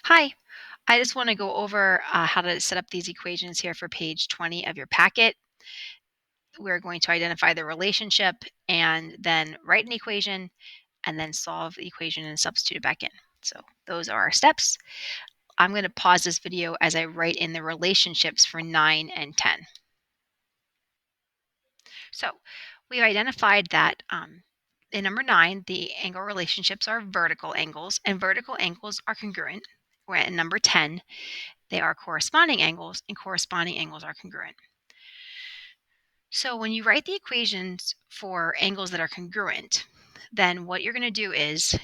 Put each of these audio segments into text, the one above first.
Hi, I just want to go over how to set up these equations here for page 20 of your packet. We're going to identify the relationship and then write an equation and then solve the equation and substitute it back in. So those are our steps. I'm going to pause this video as I write in the relationships for 9 and 10. So we've identified that in number 9, the angle relationships are vertical angles, and vertical angles are congruent. Where in number 10, they are corresponding angles, and corresponding angles are congruent. So when you write the equations for angles that are congruent, then what you're going to do is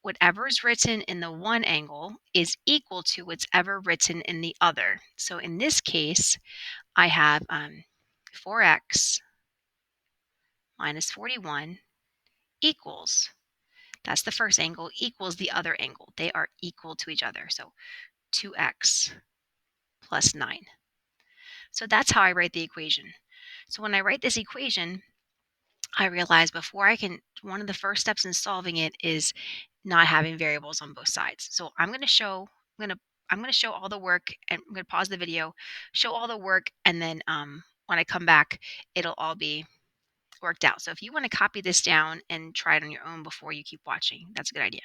whatever is written in the one angle is equal to whatever written in the other. So in this case, I have 4x minus 41 equals, that's the first angle, equals the other angle. They are equal to each other. So 2x plus 9. So that's how I write the equation. So when I write this equation, I realized one of the first steps in solving it is not having variables on both sides. So I'm going to show all the work, and I'm going to pause the video, show all the work, and then when I come back, it'll all be worked out. So if you want to copy this down and try it on your own before you keep watching, that's a good idea.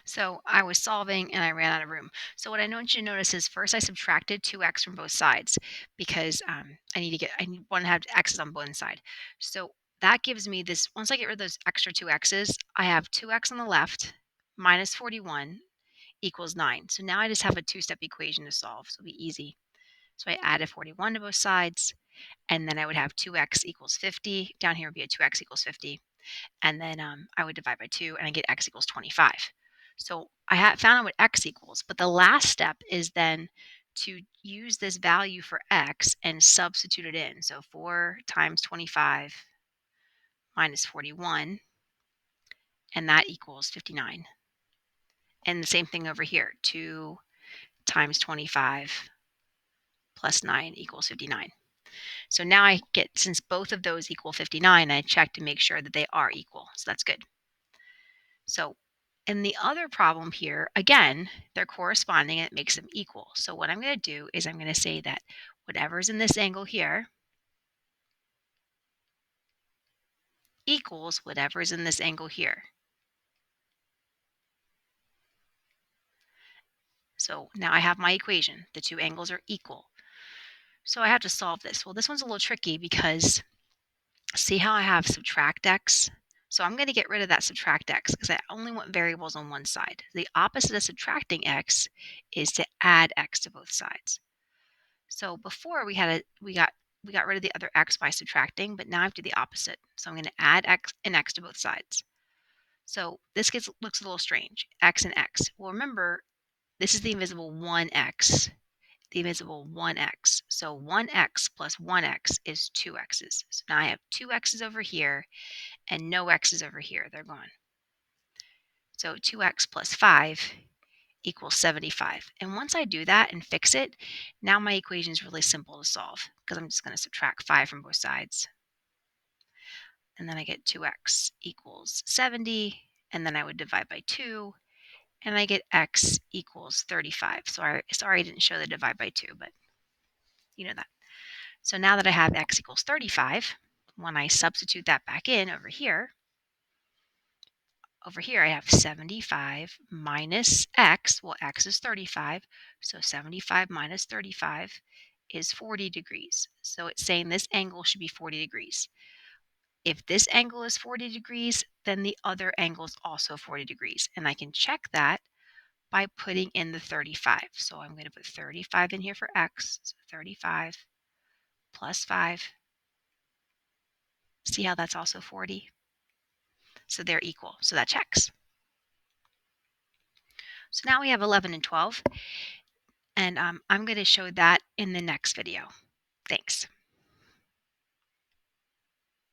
So I was solving and I ran out of room. So what I want you to notice is first I subtracted 2x from both sides because I want to have x's on both sides. So that gives me this, once I get rid of those extra 2x's, I have 2x on the left minus 41 equals 9. So now I just have a two-step equation to solve. So it'll be easy. So I added 41 to both sides, and then I would have 2x equals 50. Down here would be a 2x equals 50. And then I would divide by 2, and I get x equals 25. So I found out what x equals, but the last step is then to use this value for x and substitute it in. So 4 times 25 minus 41, and that equals 59. And the same thing over here, 2 times 25 plus 9 equals 59. So now I get, since both of those equal 59, I check to make sure that they are equal. So that's good. So in the other problem here, again, they're corresponding and it makes them equal. So what I'm going to do is I'm going to say that whatever's in this angle here equals whatever's in this angle here. So now I have my equation. The two angles are equal. So I have to solve this. Well, this one's a little tricky because see how I have subtract x? So I'm going to get rid of that subtract x because I only want variables on one side. The opposite of subtracting x is to add x to both sides. So before we got rid of the other x by subtracting, but now I have to do the opposite. So I'm going to add x and x to both sides. So this looks a little strange, x and x. Well, remember, this is the invisible 1x, the invisible 1x. So 1x plus 1x is 2x's. So now I have 2x's over here and no x's over here. They're gone. So 2x plus 5 equals 75. And once I do that and fix it, now my equation is really simple to solve because I'm just going to subtract 5 from both sides. And then I get 2x equals 70, and then I would divide by 2, and I get x equals 35. Sorry I didn't show the divide by 2, but you know that. So now that I have x equals 35, when I substitute that back in over here I have 75 minus x. Well, x is 35, so 75 minus 35 is 40 degrees. So it's saying this angle should be 40 degrees. If this angle is 40 degrees, then the other angle is also 40 degrees. And I can check that by putting in the 35. So I'm going to put 35 in here for x. So 35 plus 5. See how that's also 40? So they're equal. So that checks. So now we have 11 and 12. And I'm going to show that in the next video. Thanks.